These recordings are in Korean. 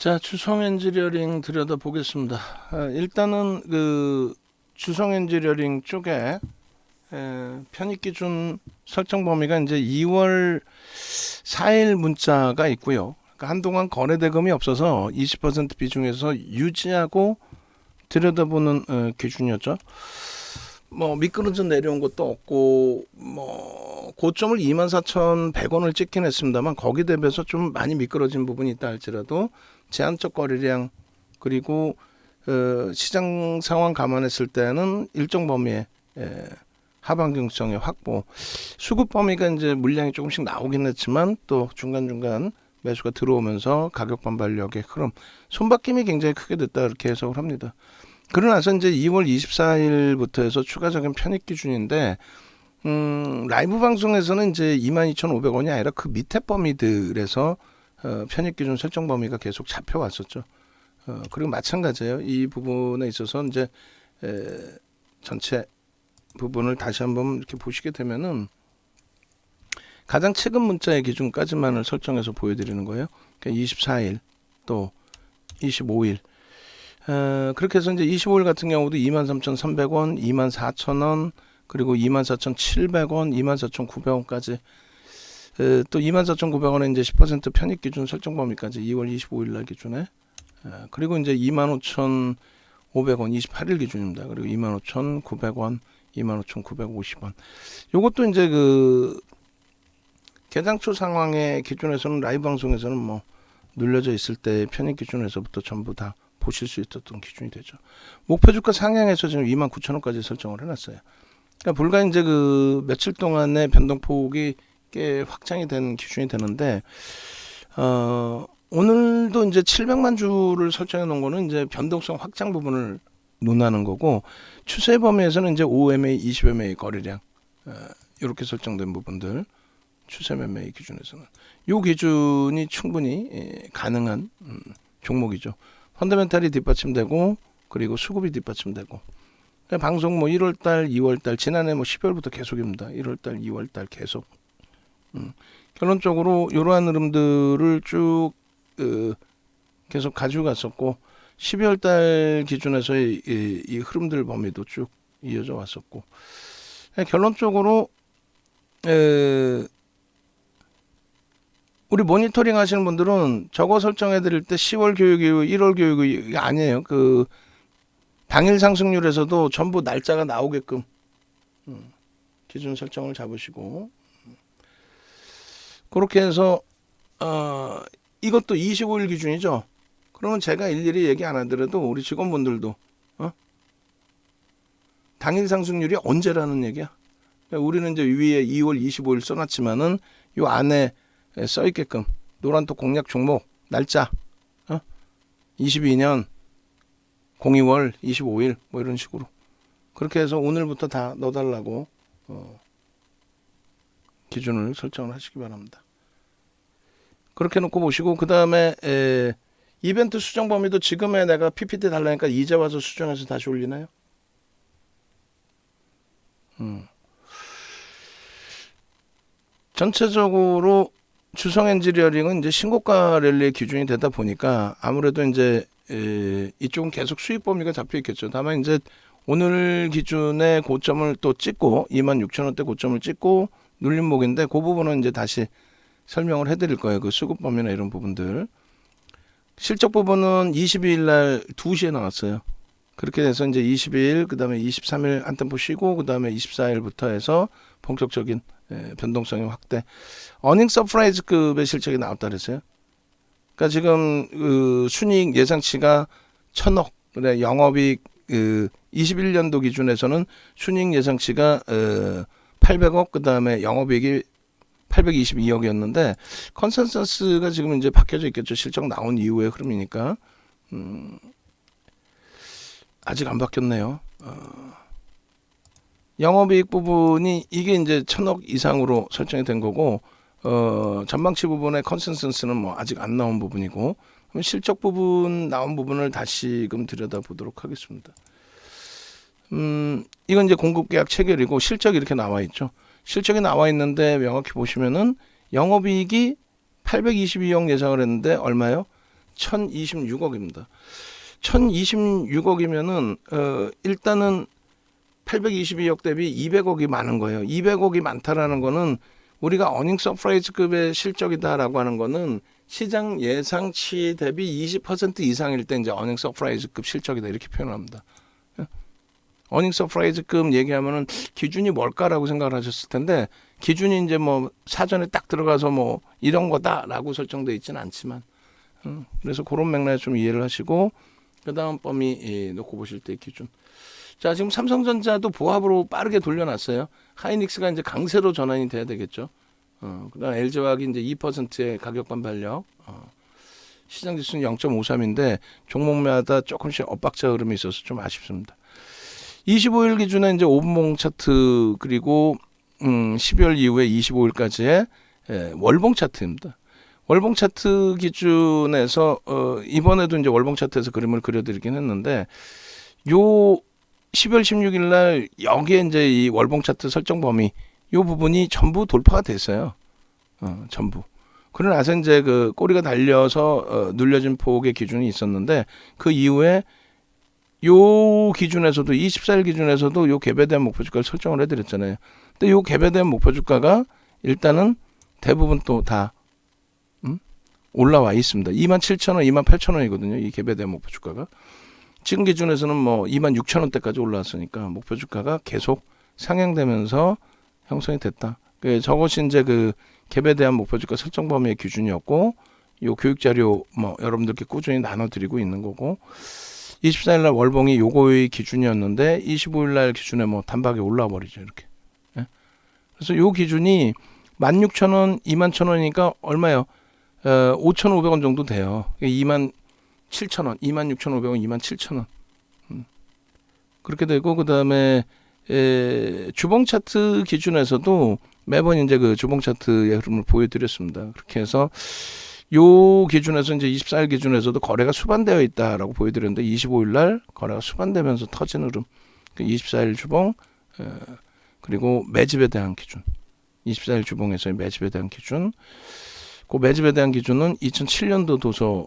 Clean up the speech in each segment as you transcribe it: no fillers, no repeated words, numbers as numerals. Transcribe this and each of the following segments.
자, 주성 엔지니어링 들여다보겠습니다. 일단은 그 주성 엔지니어링 쪽에 편입 기준 설정 범위가 이제 2월 4일 문자가 있고요. 그러니까 한동안 거래 대금이 없어서 20% 비중에서 유지하고 들여다보는 기준이었죠. 뭐 미끄러져 내려온 것도 없고 뭐 고점을 24,100원을 찍긴 했습니다만 거기 대비해서 좀 많이 미끄러진 부분이 있다 할지라도 제한적 거래량 그리고 시장 상황 감안했을 때는 일정 범위의 하방경성의 확보, 수급 범위가 이제 물량이 조금씩 나오긴 했지만 또 중간중간 매수가 들어오면서 가격 반발력의 흐름, 손바뀜이 굉장히 크게 됐다 이렇게 해석을 합니다. 그러나서 이제 2월 24일부터 해서 추가적인 편입 기준인데 라이브 방송에서는 이제 22,500원이 아니라 그 밑에 범위들에서 편입 기준 설정 범위가 계속 잡혀왔었죠. 그리고 마찬가지예요. 이 부분에 있어서 이제 전체 부분을 다시 한번 이렇게 보시게 되면은 가장 최근 문자의 기준까지만을 설정해서 보여드리는 거예요. 그러니까 24일 또 25일. 그렇게 해서 이제 25일 같은 경우도 23,300원, 24,000원, 그리고 24,700원, 24,900원까지 또 24,900원에 이제 10% 편입 기준 설정 범위까지 2월 25일 날 기준에 그리고 이제 25,500원 28일 기준입니다. 그리고 25,900원, 25,950원. 요것도 이제 그 개장초 상황의 기준에서는 라이브 방송에서는 뭐 눌려져 있을 때 편입 기준에서부터 전부 다 보실 수 있었던 기준이 되죠. 목표 주가 상향해서 지금 29,000원까지 설정을 해놨어요. 그러니까 불과 이제 그 며칠 동안의 변동폭이 꽤 확장이 된 기준이 되는데 오늘도 이제 700만 주를 설정해 놓은 거는 이제 변동성 확장 부분을 논하는 거고 추세 범위에서는 이제 5MA, 20MA 거래량 이렇게 설정된 부분들 추세 매매 기준에서는 이 기준이 충분히 가능한 종목이죠. 펀더멘탈이 뒷받침되고 그리고 수급이 뒷받침되고 방송 뭐 1월달, 2월달 지난해 뭐 12월부터 계속입니다. 1월달, 2월달 계속 결론적으로 이러한 흐름들을 쭉 계속 가지고 갔었고 12월달 기준에서의 이 흐름들 범위도 쭉 이어져 왔었고 결론적으로 우리 모니터링 하시는 분들은 저거 설정해 드릴 때 10월 교육 이후 1월 교육 이후 아니에요. 그 당일 상승률에서도 전부 날짜가 나오게끔 기준 설정을 잡으시고 그렇게 해서 이것도 25일 기준이죠. 그러면 제가 일일이 얘기 안 하더라도 우리 직원분들도 당일 상승률이 언제라는 얘기야. 그러니까 우리는 이제 위에 2월 25일 써놨지만은 요 안에 써 있게끔 노란톡 공략 종목 날짜 22년 02월 25일 뭐 이런 식으로 그렇게 해서 오늘부터 다 넣어달라고 기준을 설정을 하시기 바랍니다. 그렇게 놓고 보시고 그 다음에 이벤트 수정 범위도 지금에 내가 PPT 달라니까 이제 와서 수정해서 다시 올리나요? 전체적으로 주성 엔지니어링은 이제 신고가 랠리의 기준이 되다 보니까 아무래도 이제 이쪽은 계속 수익 범위가 잡혀 있겠죠. 다만 이제 오늘 기준의 고점을 또 찍고 26,000원대 고점을 찍고 눌림목인데 그 부분은 이제 다시 설명을 해드릴 거예요. 그 수급 범위나 이런 부분들. 실적 부분은 22일 날 2시에 나왔어요. 그렇게 돼서 이제 22일, 그 다음에 23일 한 템포 쉬고, 그 다음에 24일부터 해서 본격적인 변동성의 확대. 어닝 서프라이즈급의 실적이 나왔다 그랬어요. 그러니까 지금 그 순이익 예상치가 1,000억, 그래 영업이익 21년도 기준에서는 순이익 예상치가 800억, 그 다음에 영업이익이 822억이었는데 컨센서스가 지금 이제 바뀌어져 있겠죠. 실적 나온 이후의 흐름이니까 아직 안 바뀌었네요. 영업이익 부분이 이게 이제 1,000억 이상으로 설정이 된 거고 전망치 부분의 컨센서스는 뭐 아직 안 나온 부분이고 그럼 실적 부분 나온 부분을 다시금 들여다보도록 하겠습니다. 이건 이제 공급계약 체결이고 실적이 이렇게 나와 있죠. 실적이 나와 있는데 명확히 보시면은 영업이익이 822억 예상을 했는데 얼마요? 1026억입니다. 1026억이면은 일단은 822억 대비 200억이 많은 거예요. 200억이 많다라는 거는 우리가 어닝 서프라이즈급의 실적이다라고 하는 거는 시장 예상치 대비 20% 이상일 때 이제 어닝 서프라이즈급 실적이다 이렇게 표현합니다. 어닝 서프라이즈급 얘기하면은 기준이 뭘까라고 생각을 하셨을 텐데 기준이 이제 뭐 사전에 딱 들어가서 뭐 이런 거다라고 설정되어 있지는 않지만 그래서 그런 맥락에 좀 이해를 하시고 그 다음 범위 놓고 보실 때 기준. 자, 지금 삼성전자도 보합으로 빠르게 돌려놨어요. 하이닉스가 이제 강세로 전환이 돼야 되겠죠. 그다음 LG화학이 이제 2%의 가격 반발력. 시장 지수는 0.53인데 종목마다 조금씩 엇박자 흐름이 있어서 좀 아쉽습니다. 25일 기준에 이제 5분봉 차트 그리고 12월 이후에 25일까지의 월봉 차트입니다. 월봉 차트 기준에서 이번에도 이제 월봉 차트에서 그림을 그려드리긴 했는데 요 12월 16일 날 여기에 이제 이 월봉 차트 설정 범위 요 부분이 전부 돌파가 됐어요. 전부. 그러나서 이제 그 꼬리가 달려서 눌려진 폭의 기준이 있었는데 그 이후에 요 기준에서도 24일 기준에서도 요 갭에 대한 목표 주가를 설정을 해드렸잖아요. 근데 요 갭에 대한 목표 주가가 일단은 대부분 또 다 올라와 있습니다. 27,000원, 28,000원이거든요. 이 갭에 대한 목표 주가가. 지금 기준에서는 뭐 26,000원대까지 올라왔으니까 목표 주가가 계속 상향되면서 형성이 됐다. 저것이 이제 그 갭에 대한 목표 주가 설정 범위의 기준이었고 요 교육 자료 뭐 여러분들께 꾸준히 나눠드리고 있는 거고 24일 날 월봉이 요거의 기준이었는데 25일 날 기준에 뭐 단박에 올라와 버리죠. 이렇게. 예? 그래서 요 기준이 16,000원, 21,000원이니까 얼마예요? 5,500원 정도 돼요. 27,000원, 26,500원, 27,000원. 그렇게 되고 그다음에 주봉 차트 기준에서도 매번 이제 그 주봉 차트의 흐름을 보여드렸습니다. 그렇게 해서 요 기준에서 이제 24일 기준에서도 거래가 수반되어 있다라고 보여드렸는데 25일 날 거래가 수반되면서 터진 흐름. 24일 주봉 그리고 매집에 대한 기준. 24일 주봉에서의 매집에 대한 기준. 그 매집에 대한 기준은 2007년도 도서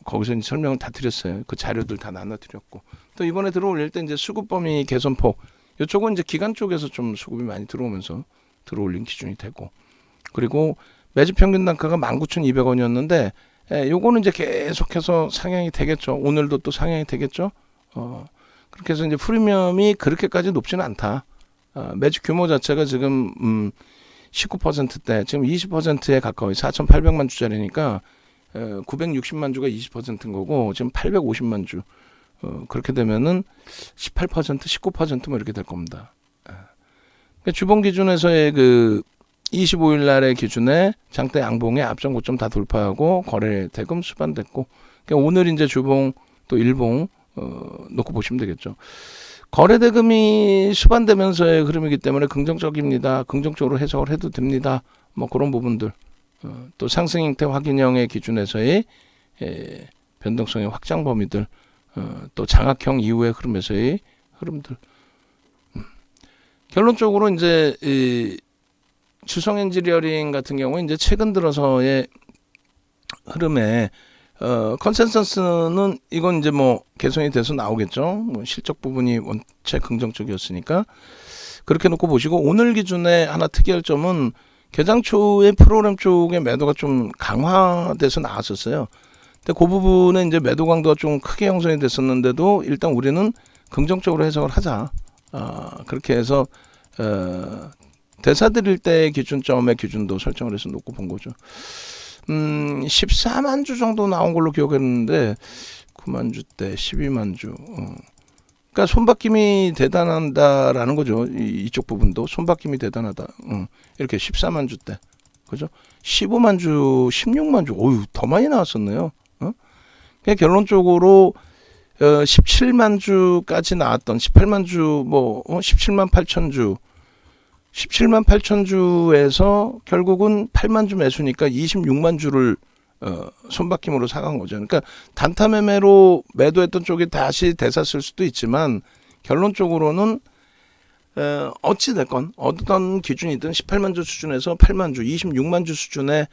거기서 이제 설명을 다 드렸어요. 그 자료들 다 나눠드렸고 또 이번에 들어올릴 때 이제 수급 범위 개선폭 이쪽은 이제 기간 쪽에서 좀 수급이 많이 들어오면서 들어올린 기준이 되고 그리고 매집 평균 단가가 19,200원이었는데 요거는 이제 계속해서 상향이 되겠죠. 오늘도 또 상향이 되겠죠. 그렇게 해서 이제 프리미엄이 그렇게까지 높지는 않다. 매집 규모 자체가 지금 19%대 지금 20%에 가까워요. 4,800만 주짜리니까 960만 주가 20%인 거고 지금 850만 주 그렇게 되면은 18% 19%뭐 이렇게 될 겁니다. 그러니까 주봉 기준에서의 그 25일 날의 기준에 장대 양봉의 앞전 고점 다 돌파하고 거래 대금 수반됐고 그러니까 오늘 이제 주봉 또 일봉 놓고 보시면 되겠죠. 거래 대금이 수반되면서의 흐름이기 때문에 긍정적입니다. 긍정적으로 해석을 해도 됩니다. 뭐 그런 부분들 또 상승 형태 확인형의 기준에서의 변동성의 확장 범위들 또 장악형 이후의 흐름에서의 흐름들 결론적으로 이제 이 주성 엔지니어링 같은 경우에 이제 최근 들어서의 흐름에 컨센서스는 이건 이제 뭐 개선이 돼서 나오겠죠. 뭐 실적 부분이 원체 긍정적이었으니까 그렇게 놓고 보시고 오늘 기준에 하나 특이할 점은 개장 초에 프로그램 쪽의 매도가 좀 강화돼서 나왔었어요. 근데 그 부분에 이제 매도 강도가 좀 크게 형성이 됐었는데도 일단 우리는 긍정적으로 해석을 하자. 그렇게 해서 대사 드릴 때 기준점의 기준도 설정을 해서 놓고 본 거죠. 14만 주 정도 나온 걸로 기억했는데 9만 주대 12만 주. 그러니까 손바뀜이 대단하다라는 거죠. 이쪽 부분도 손바뀜이 대단하다. 이렇게 14만 주대. 그죠? 15만 주, 16만 주. 어유, 더 많이 나왔었네요. 그냥 결론적으로 17만 주까지 나왔던 18만 주, 17만 8천 주, 17만 8천 주에서 결국은 8만 주 매수니까 26만 주를 손바뀜으로 사간 거죠. 그러니까 단타 매매로 매도했던 쪽이 다시 대사 쓸 수도 있지만 결론적으로는 어찌 됐건 어떤 기준이든 18만 주 수준에서 8만 주, 26만 주 수준의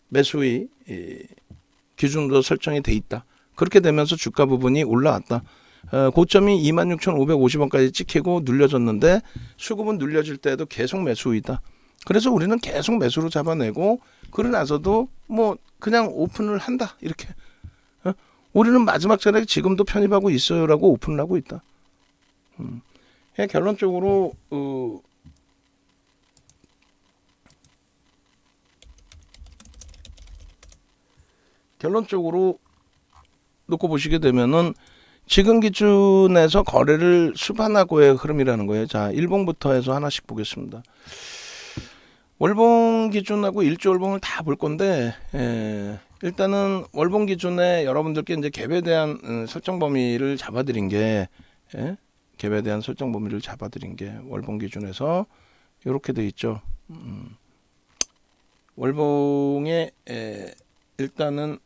매수의 기준으로 설정이 돼 있다. 그렇게 되면서 주가 부분이 올라왔다. 고점이 26,550원까지 찍히고 눌려졌는데 수급은 눌려질 때에도 계속 매수이다. 그래서 우리는 계속 매수로 잡아내고 그러고 나서도 뭐 그냥 오픈을 한다. 이렇게. 우리는 마지막 자리에 지금도 편입하고 있어요라고 오픈을 하고 있다. 결론적으로 놓고 보시게 되면은 지금 기준에서 거래를 수반하고의 흐름이라는 거예요. 자, 일봉부터 해서 하나씩 보겠습니다. 월봉 기준하고 일주월봉을 다 볼 건데 일단은 월봉 기준에 여러분들께 이제 갭에 대한 설정 범위를 잡아드린 게 갭에 대한 설정 범위를 잡아드린 게 월봉 기준에서 이렇게 돼 있죠. 월봉에 일단은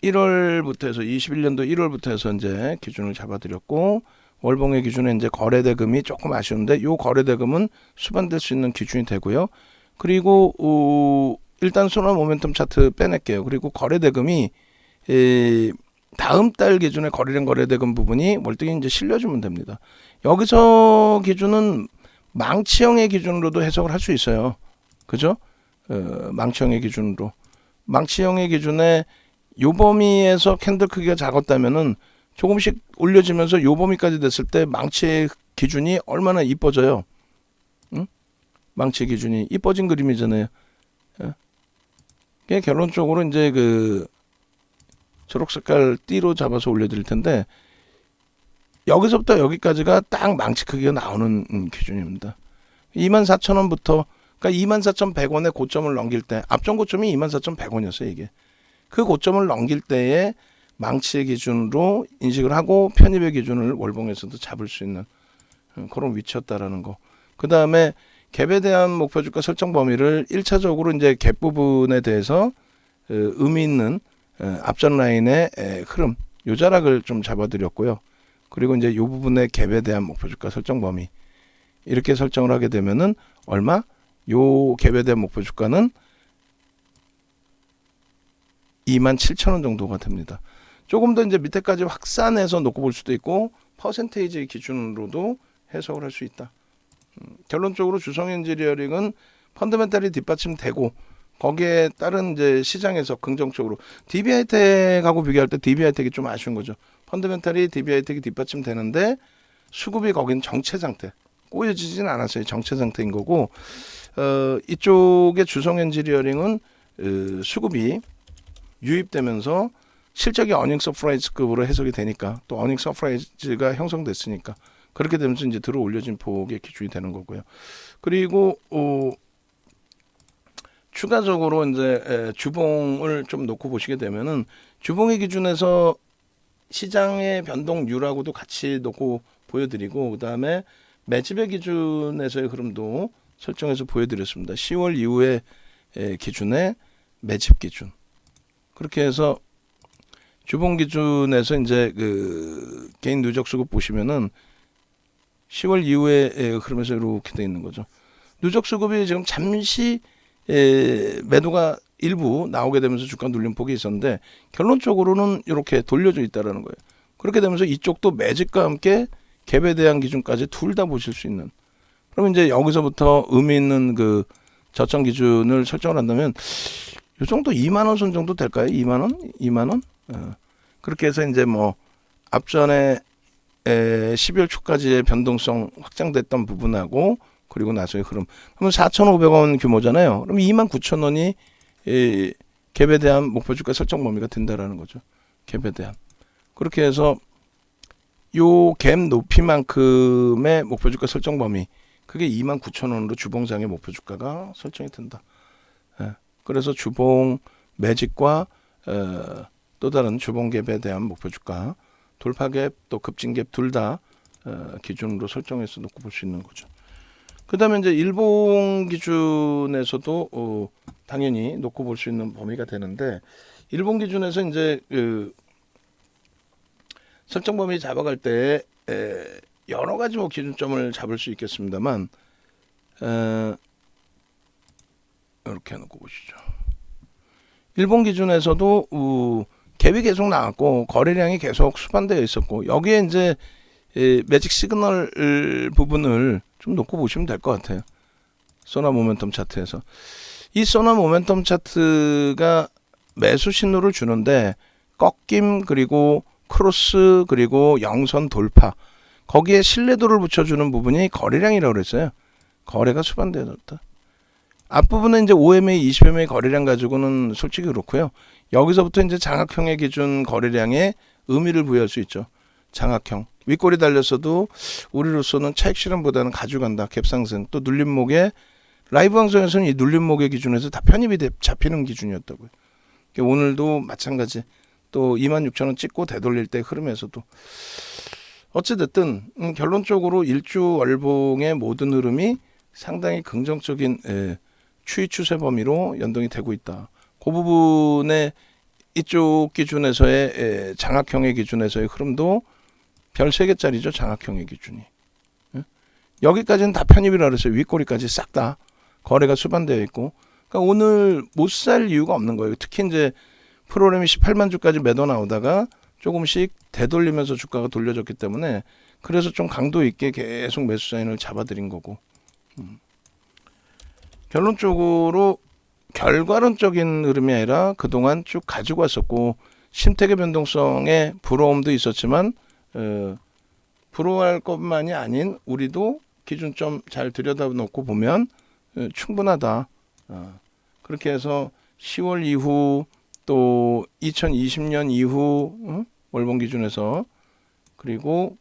1월부터 해서 21년도 1월부터 해서 이제 기준을 잡아드렸고 월봉의 기준에 이제 거래대금이 조금 아쉬운데 요 거래대금은 수반될 수 있는 기준이 되고요. 그리고 일단 소나 모멘텀 차트 빼낼게요. 그리고 거래대금이 다음 달 기준에 거래량 거래대금 부분이 월등히 이제 실려주면 됩니다. 여기서 기준은 망치형의 기준으로도 해석을 할 수 있어요. 그죠? 망치형의 기준으로. 망치형의 기준에 요 범위에서 캔들 크기가 작았다면은 조금씩 올려지면서 요 범위까지 됐을 때 망치의 기준이 얼마나 이뻐져요. 응? 망치 기준이 이뻐진 그림이잖아요. 결론적으로 이제 그 초록색깔 띠로 잡아서 올려드릴 텐데 여기서부터 여기까지가 딱 망치 크기가 나오는 기준입니다. 24,000원부터 그러니까 24,100원의 고점을 넘길 때 앞전 고점이 24,100원이었어요. 이게 그 고점을 넘길 때에 망치의 기준으로 인식을 하고 편입의 기준을 월봉에서도 잡을 수 있는 그런 위치였다라는 거. 그 다음에 갭에 대한 목표 주가 설정 범위를 1차적으로 이제 갭 부분에 대해서 의미 있는 앞전 라인의 흐름, 요자락을 좀 잡아드렸고요. 그리고 이제 이 부분의 갭에 대한 목표 주가 설정 범위 이렇게 설정을 하게 되면은 얼마? 요 갭에 대한 목표 주가는 27,000원 정도가 됩니다. 조금 더 이제 밑에까지 확산해서 놓고 볼 수도 있고 퍼센테이지 기준으로도 해석을 할 수 있다. 결론적으로 주성 엔지니어링은 펀더멘탈이 뒷받침되고 거기에 따른 이제 시장에서 긍정적으로 DB하이텍하고 비교할 때 DB하이텍이 좀 아쉬운 거죠. 펀더멘탈이 DB하이텍이 뒷받침되는데 수급이 거긴 정체 상태. 꼬여지진 않았어요. 정체 상태인 거고 이쪽의 주성 엔지니어링은 수급이 유입되면서 실적이 어닝 서프라이즈급으로 해석이 되니까 또 어닝 서프라이즈가 형성됐으니까 그렇게 되면서 이제 들어 올려진 폭의 기준이 되는 거고요. 그리고 추가적으로 이제 주봉을 좀 놓고 보시게 되면은 주봉의 기준에서 시장의 변동률하고도 같이 놓고 보여드리고 그 다음에 매집의 기준에서의 흐름도 설정해서 보여드렸습니다. 10월 이후의 기준의 매집 기준 그렇게 해서 주봉 기준에서 이제 그 개인 누적 수급 보시면은 10월 이후의 흐름에서 이렇게 돼 있는 거죠. 누적 수급이 지금 잠시 매도가 일부 나오게 되면서 주가 눌림폭이 있었는데 결론적으로는 이렇게 돌려져 있다라는 거예요. 그렇게 되면서 이쪽도 매집과 함께 갭에 대한 기준까지 둘 다 보실 수 있는. 그러면 이제 여기서부터 의미 있는 그 저점 기준을 설정을 한다면 이 정도 2만 원 선 정도 될까요? 2만 원? 2만 원? 그렇게 해서 이제 뭐 앞전에 12월 초까지의 변동성 확장됐던 부분하고 그리고 나서의 흐름. 그러면 4,500원 규모잖아요. 그럼 29,000원이 갭에 대한 목표 주가 설정 범위가 된다라는 거죠. 갭에 대한. 그렇게 해서 요 갭 높이만큼의 목표 주가 설정 범위 그게 29,000원으로 주봉상의 목표 주가가 설정이 된다. 그래서 주봉 매집과 또 다른 주봉 갭에 대한 목표 주가 돌파 갭 또 급진 갭 둘 다 기준으로 설정해서 놓고 볼 수 있는 거죠. 그 다음에 이제 일봉 기준에서도 당연히 놓고 볼 수 있는 범위가 되는데 일본 기준에서 이제 그 설정 범위 잡아갈 때 여러 가지 뭐 기준점을 잡을 수 있겠습니다만 이렇게 해놓고 보시죠. 일본 기준에서도 갭이 계속 나왔고 거래량이 계속 수반되어 있었고 여기에 이제 매직 시그널 부분을 좀 놓고 보시면 될 것 같아요. 소나 모멘텀 차트에서 이 소나 모멘텀 차트가 매수 신호를 주는데 꺾임 그리고 크로스 그리고 영선 돌파 거기에 신뢰도를 붙여주는 부분이 거래량이라고 그랬어요. 거래가 수반되어졌다. 앞부분은 이제 5MA, 20MA 거래량 가지고는 솔직히 그렇고요. 여기서부터 이제 장악형의 기준 거래량에 의미를 부여할 수 있죠. 장악형. 윗골이 달렸어도 우리로서는 차익 실현보다는 가져간다. 갭상승. 또 눌림목에 라이브 방송에서는 이 눌림목의 기준에서 다 편입이 잡히는 기준이었다고요. 오늘도 마찬가지. 또 26,000원 찍고 되돌릴 때 흐름에서도 어찌됐든 결론적으로 일주 월봉의 모든 흐름이 상당히 긍정적인 추이 추세 범위로 연동이 되고 있다. 그 부분에 이쪽 기준에서의 장악형의 기준에서의 흐름도 별 3개짜리죠. 장악형의 기준이. 여기까지는 다 편입이라 그랬어요. 윗꼬리까지 싹 다 거래가 수반되어 있고. 그러니까 오늘 못 살 이유가 없는 거예요. 특히 이제 프로그램이 18만 주까지 매도 나오다가 조금씩 되돌리면서 주가가 돌려졌기 때문에 그래서 좀 강도 있게 계속 매수 사인을 잡아드린 거고. 결론적으로 결과론적인 흐름이 아니라 그동안 쭉 가지고 왔었고 심택의 변동성에 부러움도 있었지만 부러워할 것만이 아닌 우리도 기준점 잘 들여다놓고 보면 충분하다. 그렇게 해서 10월 이후 또 2020년 이후 월봉 기준에서 그리고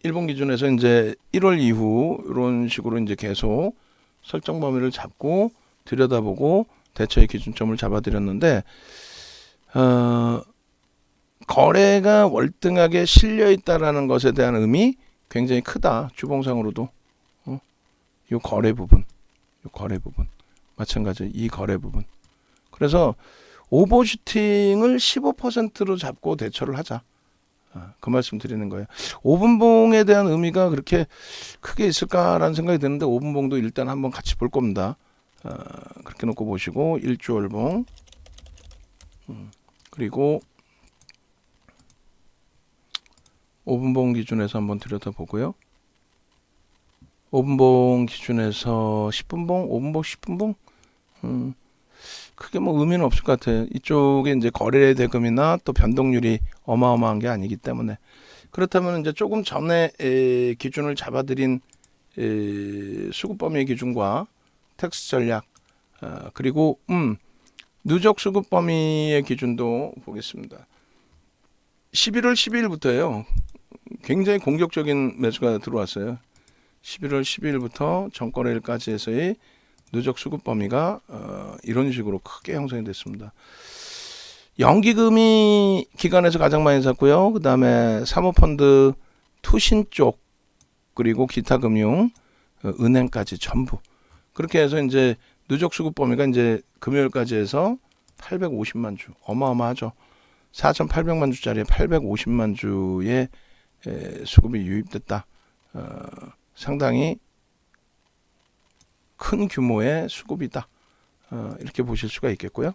일본 기준에서 이제 1월 이후 이런 식으로 이제 계속 설정 범위를 잡고 들여다보고 대처의 기준점을 잡아드렸는데 거래가 월등하게 실려 있다라는 것에 대한 의미 굉장히 크다. 주봉상으로도 이 거래 부분, 마찬가지 이 거래 부분. 그래서 오버슈팅을 15%로 잡고 대처를 하자. 그 말씀 드리는 거예요. 5분봉에 대한 의미가 그렇게 크게 있을까라는 생각이 드는데 5분봉도 일단 한번 같이 볼 겁니다. 그렇게 놓고 보시고 일주월봉 그리고 5분봉 기준에서 한번 들여다보고요. 5분봉 기준에서 10분봉, 5분봉, 10분봉 크게 뭐 의미는 없을 것 같아요. 이쪽에 이제 거래 대금이나 또 변동률이 어마어마한 게 아니기 때문에 그렇다면 이제 조금 전에 기준을 잡아들인 수급 범위의 기준과 텍스 전략 그리고 누적 수급 범위의 기준도 보겠습니다. 11월 12일부터예요. 굉장히 공격적인 매수가 들어왔어요. 11월 12일부터 전거래일까지 해서의 누적 수급 범위가 이런 식으로 크게 형성이 됐습니다. 연기금이 기관에서 가장 많이 샀고요. 그 다음에 사모펀드, 투신 쪽 그리고 기타 금융, 은행까지 전부 그렇게 해서 이제 누적 수급 범위가 이제 금요일까지 해서 850만 주 어마어마하죠. 4,800만 주짜리에 850만 주의 수급이 유입됐다. 상당히 큰 규모의 수급이다. 이렇게 보실 수가 있겠고요.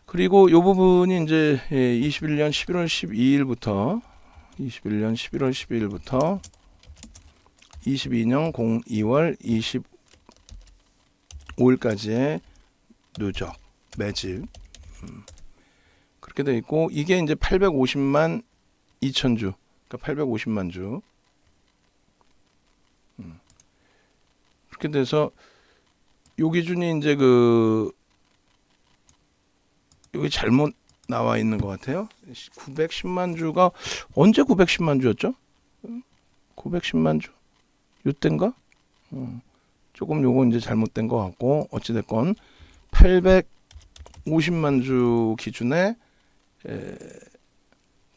그리고 이 부분이 이제 21년 11월 12일부터 22년 02월 25일까지의 누적 매집 그렇게 돼 있고 이게 이제 850만 2천 주, 그러니까 850만 주. 그렇게 돼서 요 기준이 이제 여기 잘못 나와 있는 것 같아요. 910만 주가 언제 910만 주였죠? 910만 주 요때인가? 조금 요거 이제 잘못된 것 같고 어찌됐건 850만 주 기준에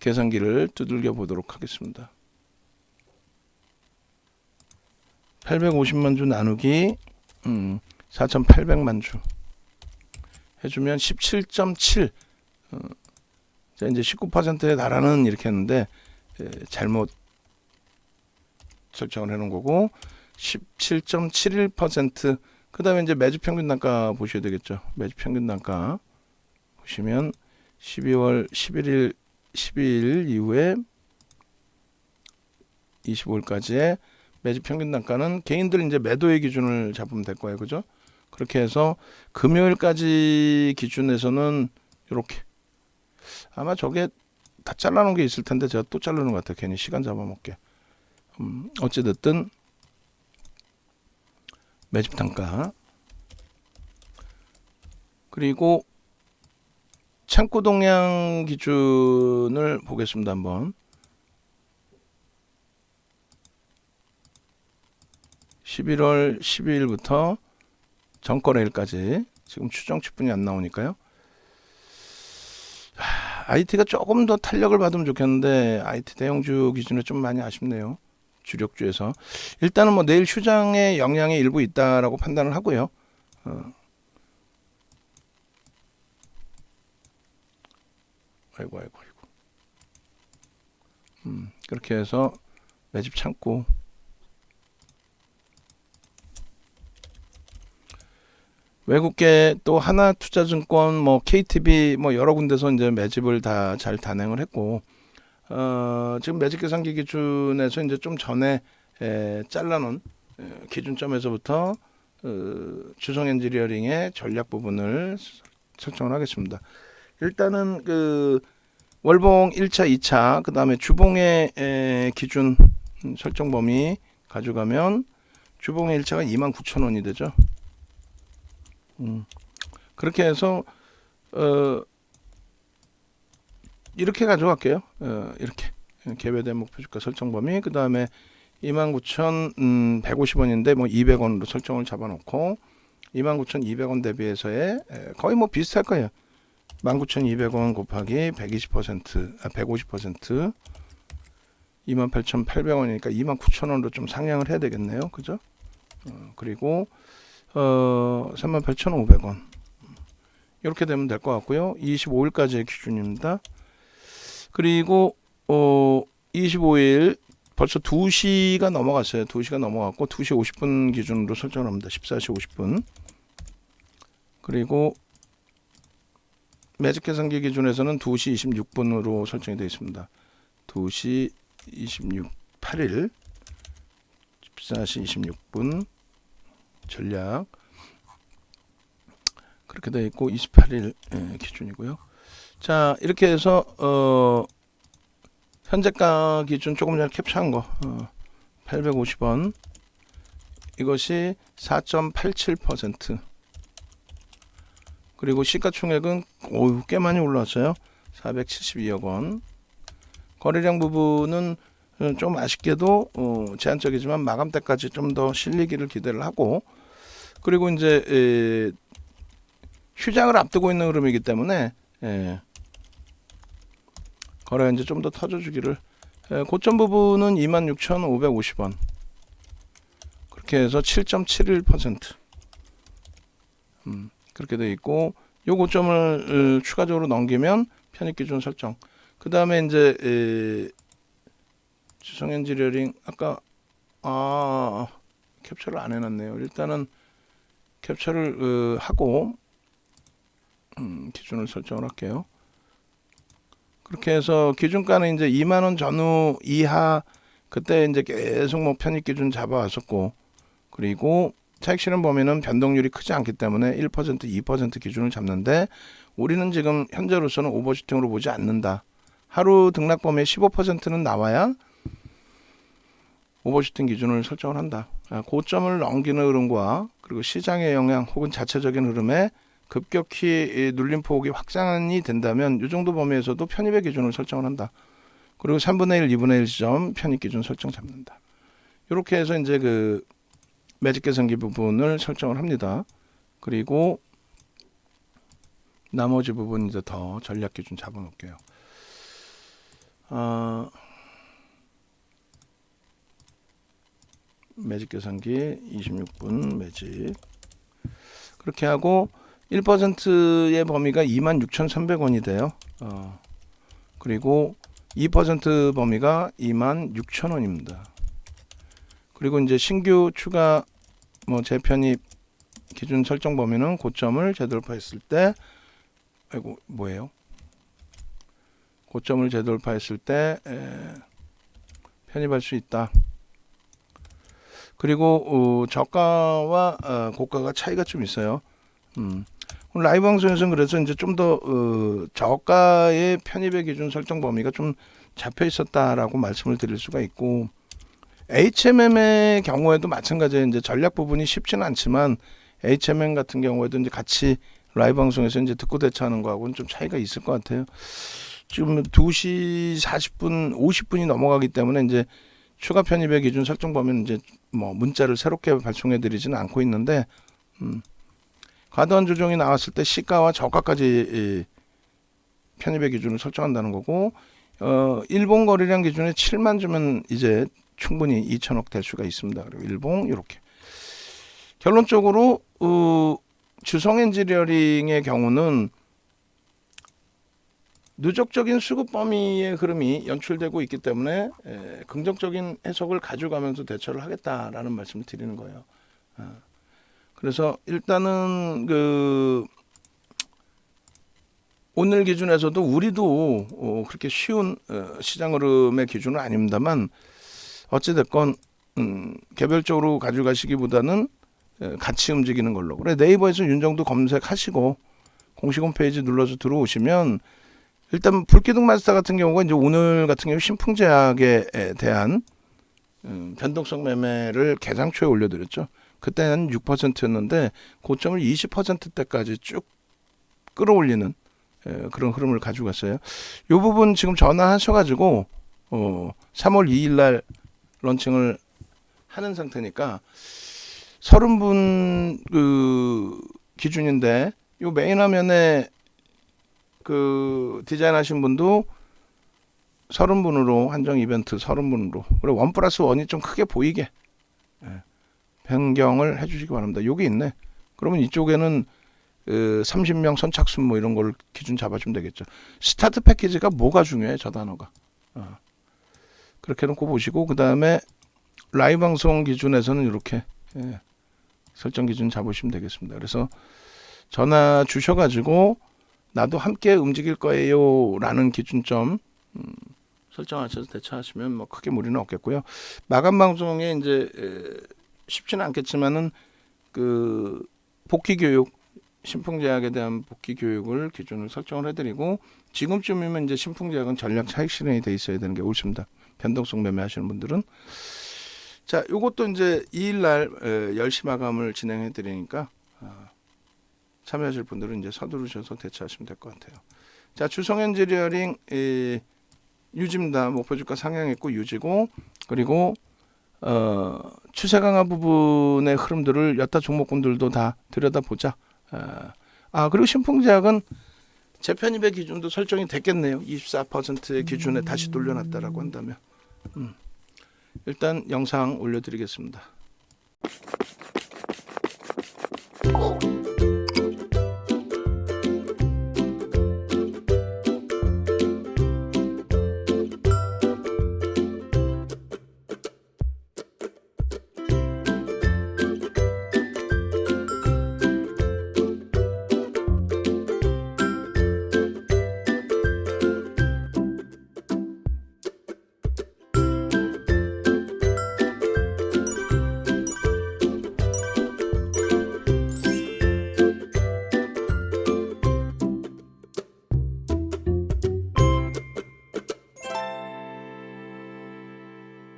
계산기를 두들겨 보도록 하겠습니다. 850만 주 나누기 4,800만 주 해주면 17.7 자 이제 19%에 달하는 이렇게 했는데 잘못 설정을 해놓은 거고 17.71%. 그 다음에 이제 매주 평균 단가 보셔야 되겠죠. 매주 평균 단가 보시면 12월 12일 이후에 25일까지의 매주 평균 단가는 개인들 이제 매도의 기준을 잡으면 될 거예요. 그죠? 그렇게 해서 금요일까지 기준에서는 이렇게 아마 저게 다 잘라놓은 게 있을 텐데 제가 또 자르는 것 같아요. 괜히 시간 잡아먹게. 어찌됐든 매집 단가 그리고 창구 동향 기준을 보겠습니다. 한번 11월 12일부터 전거래일까지 지금 추정 치분이 안 나오니까요. IT가 조금 더 탄력을 받으면 좋겠는데 IT 대형주 기준에 좀 많이 아쉽네요. 주력주에서 일단은 뭐 내일 휴장에 영향이 일부 있다라고 판단을 하고요. 아이고. 그렇게 해서 매집 창고 외국계 또 하나투자증권 뭐 KTB 뭐 여러 군데서 이제 매집을 다 잘 단행을 했고 지금 매집 계산기 기준에서 이제 좀 전에 잘라놓은 기준점에서부터 주성 엔지니어링의 전략 부분을 설정을 하겠습니다. 일단은 그 월봉 1차, 2차, 그 다음에 주봉의 기준 설정 범위 가져가면 주봉의 1차가 29,000원이 되죠. 그렇게 해서 이렇게 가져갈게요. 이렇게 개별된 목표 주가 설정 범위 그 다음에 29,150원인데 뭐 200원으로 설정을 잡아놓고 29,200원 대비해서의 거의 뭐 비슷할 거예요. 19,200원 곱하기 150% 28,800원이니까 29,000원으로 좀 상향을 해야 되겠네요. 그죠? 그리고 38,500원 이렇게 되면 될 것 같고요. 25일까지의 기준입니다. 그리고 25일 벌써 2시가 넘어갔어요. 2시가 넘어갔고 2시 50분 기준으로 설정을 합니다. 14시 50분. 그리고 매직 계산기 기준에서는 2시 26분으로 설정이 되어 있습니다. 2시 8일 14시 26분 전략 그렇게 되어 있고 28일 기준이고요. 자 이렇게 해서 현재가 기준 조금 전에 캡처한 거 850원 이것이 4.87% 그리고 시가총액은 꽤 많이 올라왔어요. 472억 원. 거래량 부분은 좀 아쉽게도 제한적이지만 마감 때까지 좀 더 실리기를 기대를 하고 그리고 이제 휴장을 앞두고 있는 흐름이기 때문에 거래가 이제 좀 더 터져주기를 고점 부분은 26,550원 그렇게 해서 7.71% 그렇게 되어 있고 요 고점을 추가적으로 넘기면 편입기준 설정 그 다음에 이제 주성 엔지니어링 아까 캡처를 안 해놨네요. 일단은 캡처를 하고 기준을 설정을 할게요. 그렇게 해서 기준가는 이제 2만원 전후 이하 그때 이제 계속 뭐 편입 기준 잡아왔었고 그리고 차익 실현 범위는 변동률이 크지 않기 때문에 1%, 2% 기준을 잡는데 우리는 지금 현재로서는 오버슈팅으로 보지 않는다. 하루 등락 범위의 15%는 나와야 오버슈팅 기준을 설정을 한다. 고점을 넘기는 흐름과 그리고 시장의 영향 혹은 자체적인 흐름에 급격히 눌림폭이 확장이 된다면 이 정도 범위에서도 편입의 기준을 설정을 한다. 그리고 3분의 1, 2분의 1 지점 편입 기준 설정 잡는다. 이렇게 해서 이제 그 매직 계산기 부분을 설정을 합니다. 그리고 나머지 부분 이제 더 전략 기준 잡아 놓을게요. 매직 계산기 26분 매직 그렇게 하고 1%의 범위가 26,300원이 돼요. 그리고 2% 범위가 26,000원입니다. 그리고 이제 신규 추가 뭐 재편입 기준 설정 범위는 고점을 재돌파했을 때, 아이고 뭐예요? 고점을 재돌파했을 때 편입할 수 있다. 그리고 저가와 고가가 차이가 좀 있어요. 라이브 방송에서는 그래서 이제 좀 더 저가의 편입의 기준 설정 범위가 좀 잡혀 있었다라고 말씀을 드릴 수가 있고, HMM의 경우에도 마찬가지예요. 이제 전략 부분이 쉽지는 않지만 HMM 같은 경우에도 이제 같이 라이브 방송에서 이제 듣고 대처하는 거하고는 좀 차이가 있을 것 같아요. 지금 2시 40분, 50분이 넘어가기 때문에 이제 추가 편입의 기준 설정 범위는 이제 뭐 문자를 새롭게 발송해 드리지는 않고 있는데, 과도한 조정이 나왔을 때 시가와 저가까지 편입의 기준을 설정한다는 거고, 일본 거래량 기준에 7만 주면 이제 충분히 2천억 될 수가 있습니다. 그리고 일본 이렇게. 결론적으로 주성 엔지니어링의 경우는 누적적인 수급 범위의 흐름이 연출되고 있기 때문에 긍정적인 해석을 가져가면서 대처를 하겠다라는 말씀을 드리는 거예요. 그래서 일단은 오늘 기준에서도 우리도 그렇게 쉬운 시장 흐름의 기준은 아닙니다만, 어찌됐건 개별적으로 가져가시기보다는 같이 움직이는 걸로. 그래, 네이버에서 윤정도 검색하시고 공식 홈페이지 눌러서 들어오시면 일단 불기둥 마스터 같은 경우가 이제 오늘 같은 경우 신풍제약에 대한 변동성 매매를 개장 초에 올려드렸죠. 그때는 6%였는데 고점을 20%대까지 쭉 끌어올리는 그런 흐름을 가지고 갔어요. 이 부분 지금 전화하셔가지고 3월 2일 날 런칭을 하는 상태니까 30분 기준인데, 요 메인 화면에 디자인하신 분도 30분으로 한정 이벤트 30분으로, 그리고 1+1이 좀 크게 보이게 변경을 해주시기 바랍니다. 여기 있네. 그러면 이쪽에는 30명 선착순 뭐 이런 걸 기준 잡아주면 되겠죠. 스타트 패키지가 뭐가 중요해, 저 단어가. 그렇게 놓고 보시고, 그 다음에 라이브 방송 기준에서는 이렇게 설정 기준 잡으시면 되겠습니다. 그래서 전화 주셔가지고 나도 함께 움직일 거예요 라는 기준점 설정하셔서 대처하시면 뭐 크게 무리는 없겠고요. 마감 방송에 이제 쉽지는 않겠지만은 복귀 교육, 신풍제약에 대한 복귀 교육을 기준을 설정을 해드리고, 지금쯤이면 이제 신풍제약은 전략 차익 실현이 돼 있어야 되는 게 옳습니다. 변동성 매매하시는 분들은. 자, 요것도 이제 2일날 10시 마감을 진행해 드리니까 참여하실 분들은 이제 서두르셔서 대처하시면 될 것 같아요. 자, 주성 엔지니어링 유지입니다. 목표 주가 상향했고 유지고, 그리고 추세 강화 부분의 흐름들을 여타 종목군들도 다 들여다보자. 그리고 신풍제약은 재편입의 기준도 설정이 됐겠네요. 24%의 기준에 다시 돌려놨다라고 한다면. 일단 영상 올려드리겠습니다.